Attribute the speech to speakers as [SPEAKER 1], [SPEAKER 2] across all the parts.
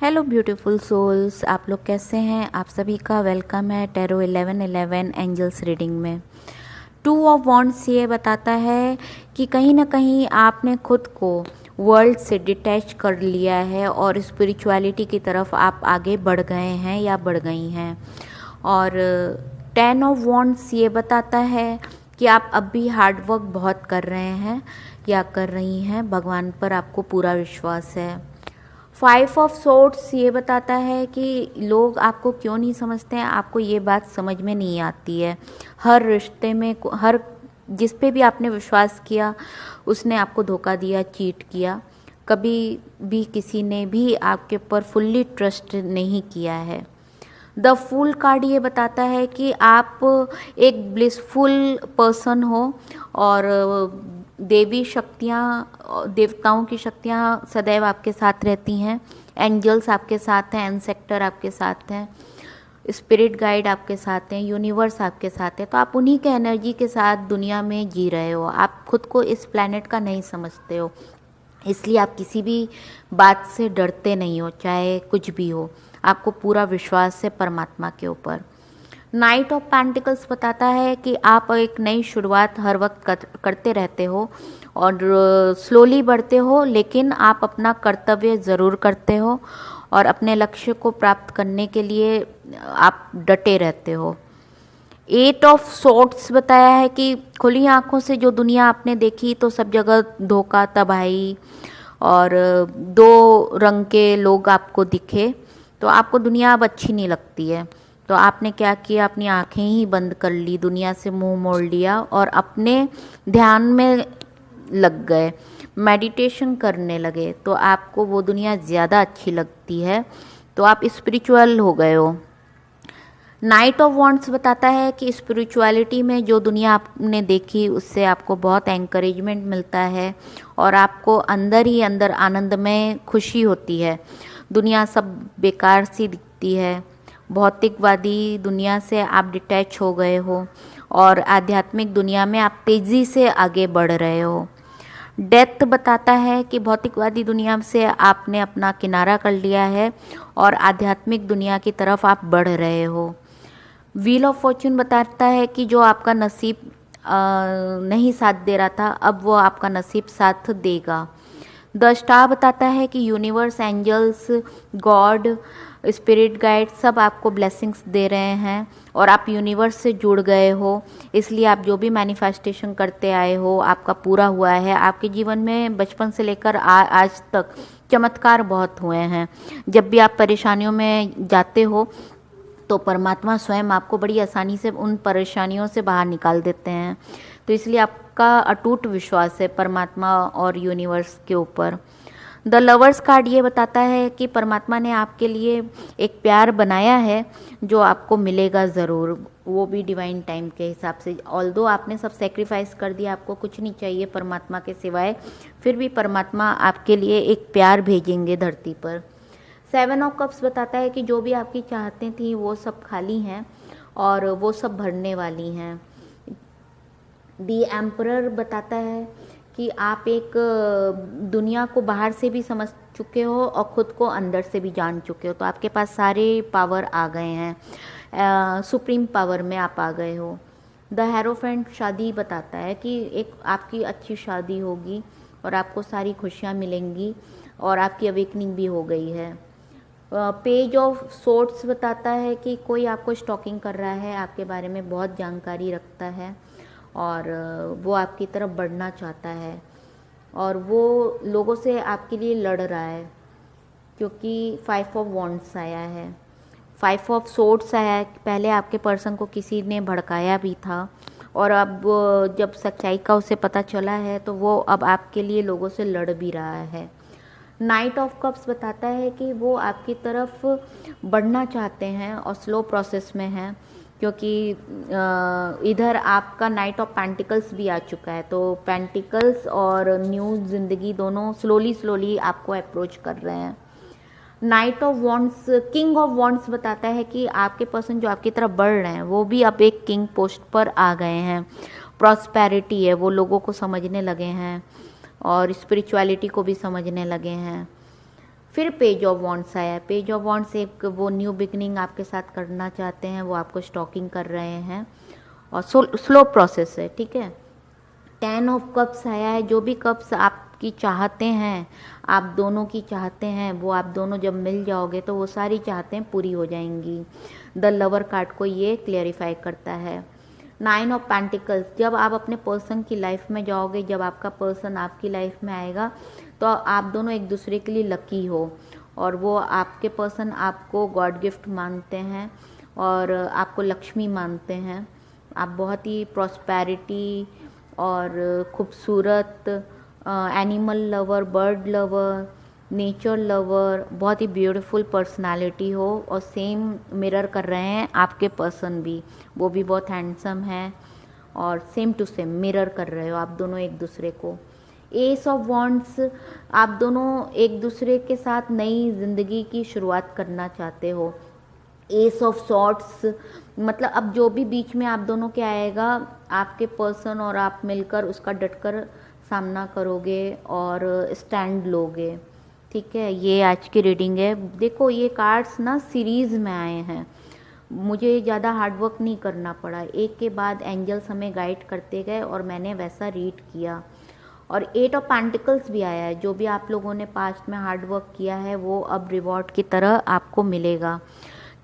[SPEAKER 1] Hello beautiful souls, आप लोग कैसे हैं। आप सभी का वेलकम है टैरो 1111 एंजल्स रीडिंग में। टू ऑफ वॉन्ड्स ये बताता है कि कहीं ना कहीं आपने खुद को वर्ल्ड से डिटैच कर लिया है और स्पिरिचुअलिटी की तरफ आप आगे बढ़ गए हैं या बढ़ गई हैं। और 10 ऑफ वॉन्ड्स ये बताता है कि आप अब भी हार्ड वर्क बहुत कर रहे हैं या कर रही हैं, भगवान पर आपको पूरा विश्वास है। 5 ऑफ सोर्ड्स ये बताता है कि लोग आपको क्यों नहीं समझते हैं, आपको ये बात समझ में नहीं आती है। हर रिश्ते में हर जिस पे भी आपने विश्वास किया उसने आपको धोखा दिया, चीट किया। कभी भी किसी ने भी आपके ऊपर फुल्ली ट्रस्ट नहीं किया है। द फूल कार्ड ये बताता है कि आप एक ब्लिसफुल पर्सन हो और देवी शक्तियाँ, देवताओं की शक्तियाँ सदैव आपके साथ रहती हैं। एंजल्स आपके साथ हैं, एंसेक्टर आपके साथ हैं, स्पिरिट गाइड आपके साथ हैं, यूनिवर्स आपके साथ है। तो आप उन्हीं के एनर्जी के साथ दुनिया में जी रहे हो। आप खुद को इस प्लैनेट का नहीं समझते हो, इसलिए आप किसी भी बात से डरते नहीं हो, चाहे कुछ भी हो। आपको पूरा विश्वास है परमात्मा के ऊपर। नाइट ऑफ पेंटिकल्स बताता है कि आप एक नई शुरुआत हर वक्त करते रहते हो और स्लोली बढ़ते हो, लेकिन आप अपना कर्तव्य ज़रूर करते हो और अपने लक्ष्य को प्राप्त करने के लिए आप डटे रहते हो। 8 ऑफ सोर्ड्स बताया है कि खुली आंखों से जो दुनिया आपने देखी तो सब जगह धोखा, तबाही और दो रंग के लोग आपको दिखे, तो आपको दुनिया अब अच्छी नहीं लगती है। तो आपने क्या किया, अपनी आंखें ही बंद कर ली, दुनिया से मुंह मोड़ लिया और अपने ध्यान में लग गए, मेडिटेशन करने लगे। तो आपको वो दुनिया ज़्यादा अच्छी लगती है, तो आप स्पिरिचुअल हो गए हो। नाइट ऑफ वॉन्ड्स बताता है कि स्पिरिचुअलिटी में जो दुनिया आपने देखी उससे आपको बहुत एंकरेजमेंट मिलता है और आपको अंदर ही अंदर आनंद में खुशी होती है। दुनिया सब बेकार सी दिखती है, भौतिकवादी दुनिया से आप डिटैच हो गए हो और आध्यात्मिक दुनिया में आप तेज़ी से आगे बढ़ रहे हो। डेथ बताता है कि भौतिकवादी दुनिया से आपने अपना किनारा कर लिया है और आध्यात्मिक दुनिया की तरफ आप बढ़ रहे हो। व्हील ऑफ फॉर्चून बताता है कि जो आपका नसीब नहीं साथ दे रहा था, अब वो आपका नसीब साथ देगा। द स्टार बताता है कि universe, angels, god, spirit guide सब आपको ब्लेसिंग्स दे रहे हैं और आप यूनिवर्स से जुड़ गए हो, इसलिए आप जो भी मैनिफेस्टेशन करते आए हो आपका पूरा हुआ है। आपके जीवन में बचपन से लेकर आज तक चमत्कार बहुत हुए हैं। जब भी आप परेशानियों में जाते हो तो परमात्मा स्वयं आपको बड़ी आसानी से उन परेशानियों से बाहर निकाल देते हैं। तो इसलिए आपका अटूट विश्वास है परमात्मा और यूनिवर्स के ऊपर। द लवर्स कार्ड ये बताता है कि परमात्मा ने आपके लिए एक प्यार बनाया है जो आपको मिलेगा ज़रूर, वो भी डिवाइन टाइम के हिसाब से। ऑल्दो आपने सब सेक्रीफाइस कर दिया, आपको कुछ नहीं चाहिए परमात्मा के सिवाय, फिर भी परमात्मा आपके लिए एक प्यार भेजेंगे धरती पर। 7 ऑफ कप्स बताता है कि जो भी आपकी चाहतें थी वो सब खाली हैं और वो सब भरने वाली हैं। दी एम्परर बताता है कि आप एक दुनिया को बाहर से भी समझ चुके हो और ख़ुद को अंदर से भी जान चुके हो, तो आपके पास सारे पावर आ गए हैं, सुप्रीम पावर में आप आ गए हो। द हेरोफेंट शादी बताता है कि एक आपकी अच्छी शादी होगी और आपको सारी खुशियाँ मिलेंगी और आपकी अवेकनिंग भी हो गई है। पेज ऑफ सोर्ड्स बताता है कि कोई आपको स्टॉकिंग कर रहा है, आपके बारे में बहुत जानकारी रखता है और वो आपकी तरफ बढ़ना चाहता है और वो लोगों से आपके लिए लड़ रहा है, क्योंकि 5 ऑफ वॉन्ड्स आया है, 5 ऑफ सोर्ड्स आया है। पहले आपके पर्सन को किसी ने भड़काया भी था और अब जब सच्चाई का उसे पता चला है तो वो अब आपके लिए लोगों से लड़ भी रहा है। नाइट ऑफ कप्स बताता है कि वो आपकी तरफ बढ़ना चाहते हैं और स्लो प्रोसेस में हैं, क्योंकि इधर आपका नाइट ऑफ पेंटिकल्स भी आ चुका है, तो पेंटिकल्स और न्यू ज़िंदगी दोनों स्लोली आपको अप्रोच कर रहे हैं। Night of wands, king of wands बताता है कि आपके पर्सन जो आपकी तरफ बढ़ रहे हैं वो भी अब एक किंग पोस्ट पर आ गए हैं। प्रॉस्पेरिटी है, वो लोगों को समझने लगे हैं और स्पिरिचुअलिटी को भी समझने लगे हैं। फिर पेज ऑफ वॉन्ड्स आया। पेज ऑफ वॉन्ड्स एक वो न्यू बिगनिंग आपके साथ करना चाहते हैं, वो आपको स्टॉकिंग कर रहे हैं और स्लो प्रोसेस है, ठीक है। 10 ऑफ कप्स आया है। जो भी कप्स आपकी चाहते हैं, आप दोनों की चाहते हैं, वो आप दोनों जब मिल जाओगे तो वो सारी चाहतें पूरी हो जाएंगी। द लवर कार्ड को ये क्लियरिफाई करता है। 9 ऑफ पेंटिकल्स, जब आप अपने पर्सन की लाइफ में जाओगे, जब आपका पर्सन आपकी लाइफ में आएगा तो आप दोनों एक दूसरे के लिए लकी हो, और वो आपके पर्सन आपको गॉड गिफ्ट मानते हैं और आपको लक्ष्मी मानते हैं। आप बहुत ही प्रॉस्पेरिटी और खूबसूरत, animal lover, bird lover, nature lover, बहुत ही ब्यूटीफुल पर्सनालिटी हो, और सेम मिरर कर रहे हैं आपके पर्सन भी, वो भी बहुत हैंडसम है और सेम टू सेम मिरर कर रहे हो आप दोनों एक दूसरे को। एस ऑफ वॉन्ड्स, आप दोनों एक दूसरे के साथ नई ज़िंदगी की शुरुआत करना चाहते हो। एस ऑफ सॉर्ट्स, मतलब अब जो भी बीच में आप दोनों के आएगा, आपके पर्सन और आप मिलकर उसका डटकर सामना करोगे और स्टैंड लोगे, ठीक है। ये आज की रीडिंग है। देखो ये कार्ड्स ना सीरीज़ में आए हैं, मुझे ज़्यादा हार्डवर्क नहीं करना पड़ा, एक के बाद एंजल्स हमें गाइड करते गए और मैंने वैसा रीड किया। और 8 ऑफ पेंटिकल्स भी आया है। जो भी आप लोगों ने पास्ट में हार्डवर्क किया है वो अब रिवॉर्ड की तरह आपको मिलेगा,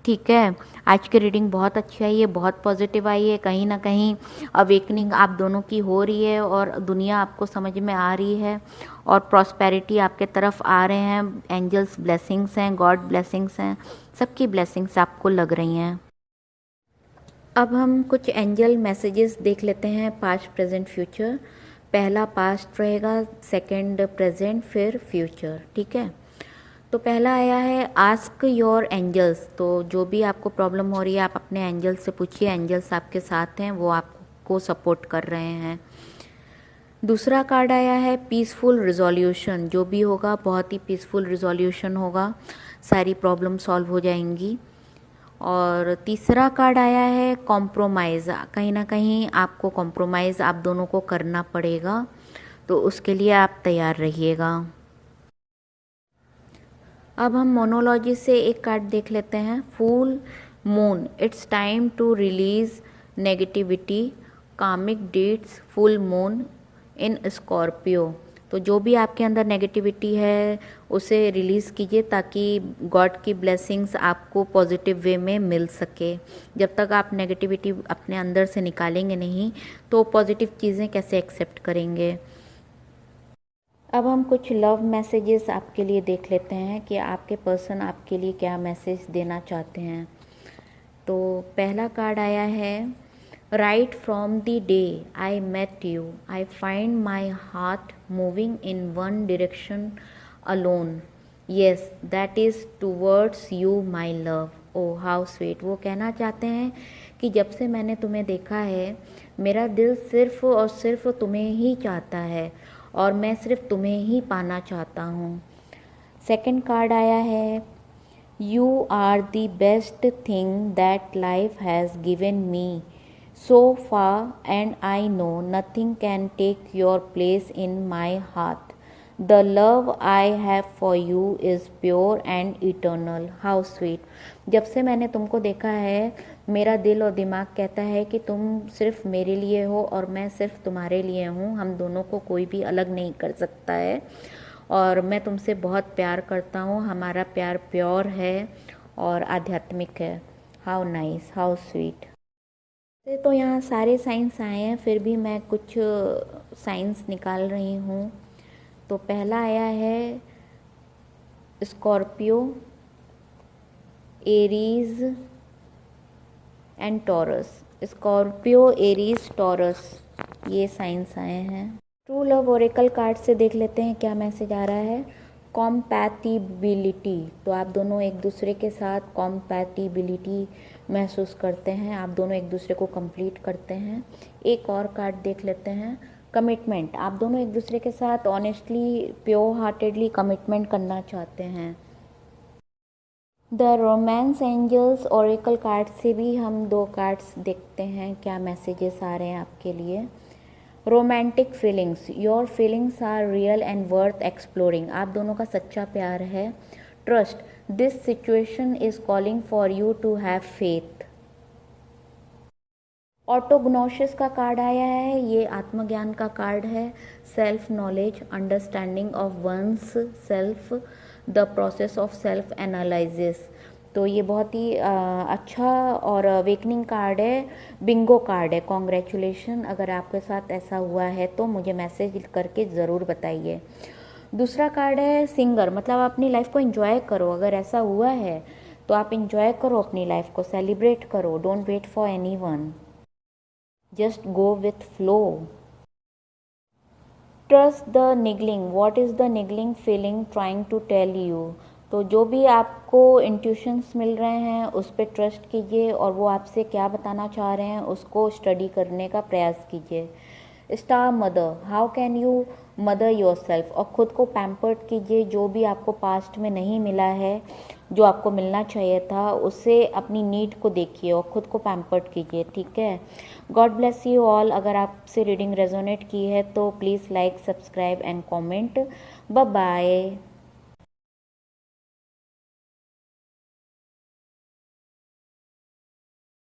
[SPEAKER 1] ठीक है। आज की रीडिंग बहुत अच्छी आई है, बहुत पॉजिटिव आई है। कहीं ना कहीं अवेकनिंग आप दोनों की हो रही है और दुनिया आपको समझ में आ रही है और प्रॉस्पेरिटी आपके तरफ आ रहे हैं। एंजल्स ब्लेसिंग्स हैं, गॉड ब्लेसिंग्स हैं, सबकी ब्लेसिंग्स आपको लग रही हैं। अब हम कुछ एंजल मैसेजेस देख लेते हैं, पास्ट प्रेजेंट फ्यूचर। पहला पास्ट रहेगा, सेकंड प्रेजेंट, फिर फ्यूचर, ठीक है। तो पहला आया है आस्क योर एंजल्स। तो जो भी आपको प्रॉब्लम हो रही है आप अपने एंजल्स से पूछिए, एंजल्स आपके साथ हैं, वो आपको सपोर्ट कर रहे हैं। दूसरा कार्ड आया है पीसफुल रिजोल्यूशन। जो भी होगा बहुत ही पीसफुल रिजोल्यूशन होगा, सारी प्रॉब्लम सॉल्व हो जाएंगी। और तीसरा कार्ड आया है कॉम्प्रोमाइज़। कहीं ना कहीं आपको कॉम्प्रोमाइज़ आप दोनों को करना पड़ेगा, तो उसके लिए आप तैयार रहिएगा। अब हम मोनोलॉजी से एक कार्ड देख लेते हैं, full moon. It's time to release negativity, karmic deeds, full moon in Scorpio. तो जो भी आपके अंदर नेगेटिविटी है उसे रिलीज़ कीजिए ताकि गॉड की ब्लेसिंग्स आपको पॉजिटिव वे में मिल सके। जब तक आप नेगेटिविटी अपने अंदर से निकालेंगे नहीं तो पॉजिटिव चीज़ें कैसे एक्सेप्ट करेंगे। अब हम कुछ लव मैसेजेस आपके लिए देख लेते हैं कि आपके पर्सन आपके लिए क्या मैसेज देना चाहते हैं। तो पहला कार्ड आया है right from the day I met you I find my heart moving in one direction alone, yes that is towards you my love. Oh how sweet. वो कहना चाहते हैं कि जब से मैंने तुम्हें देखा है मेरा दिल सिर्फ और सिर्फ तुम्हें ही चाहता है और मैं सिर्फ तुम्हें ही पाना चाहता हूँ। सेकंड कार्ड आया है you are the best thing that life has given me so far and I know nothing can take your place in my heart. The love I have for you is pure and eternal. How sweet. जब से मैंने तुमको देखा है मेरा दिल और दिमाग कहता है कि तुम सिर्फ मेरे लिए हो और मैं सिर्फ तुम्हारे लिए हूँ, हम दोनों को कोई भी अलग नहीं कर सकता है और मैं तुमसे बहुत प्यार करता हूँ, हमारा प्यार प्योर है और आध्यात्मिक है। How nice, how sweet. तो यहाँ सारे साइंस आए हैं, फिर भी मैं कुछ साइंस निकाल रही हूँ। तो पहला आया है Scorpio, Aries and taurus. Scorpio, Aries, taurus, ये साइंस आए हैं। ट्रू लव ओरेकल कार्ड से देख लेते हैं क्या मैसेज आ रहा है। कॉम्पैटिबिलिटी। तो आप दोनों एक दूसरे के साथ कॉम्पैटिबिलिटी महसूस करते हैं, आप दोनों एक दूसरे को कंप्लीट करते हैं। एक और कार्ड देख लेते हैं, कमिटमेंट। आप दोनों एक दूसरे के साथ ऑनेस्टली, प्योर हार्टेडली कमिटमेंट करना चाहते हैं। The romance angels oracle card से भी हम दो कार्ड्स देखते हैं क्या मैसेजेस आ रहे हैं आपके लिए। Romantic feelings, your feelings are real and worth exploring. आप दोनों का सच्चा प्यार है trust this situation is calling for you to have faith. Autognosis का कार्ड आया है, ये आत्मज्ञान का कार्ड है। Self knowledge, understanding of one's self, the process of self analysis. तो ये बहुत ही अच्छा और अवेकनिंग कार्ड है, बिंगो कार्ड है। कॉन्ग्रेचुलेशन, अगर आपके साथ ऐसा हुआ है तो मुझे मैसेज करके ज़रूर बताइए। दूसरा कार्ड है सिंगर, मतलब आप अपनी लाइफ को एंजॉय करो। अगर ऐसा हुआ है तो आप एंजॉय करो अपनी लाइफ को, सेलिब्रेट करो, don't wait for anyone, just go with flow. Trust the niggling. What is the niggling feeling trying to tell you? तो जो भी आपको इंट्यूशंस मिल रहे हैं उस पर ट्रस्ट कीजिए और वो आपसे क्या बताना चाह रहे हैं उसको स्टडी करने का प्रयास कीजिए। Star mother, how can you mother your self, और ख़ुद को पैम्पर्ड कीजिए। जो भी आपको पास्ट में नहीं मिला है, जो आपको मिलना चाहिए था, उससे अपनी नीड को देखिए और ख़ुद को पैम्पर्ड कीजिए, ठीक है। God bless you all. अगर आपसे रीडिंग रेजोनेट की है तो please like, subscribe and comment. Bye bye.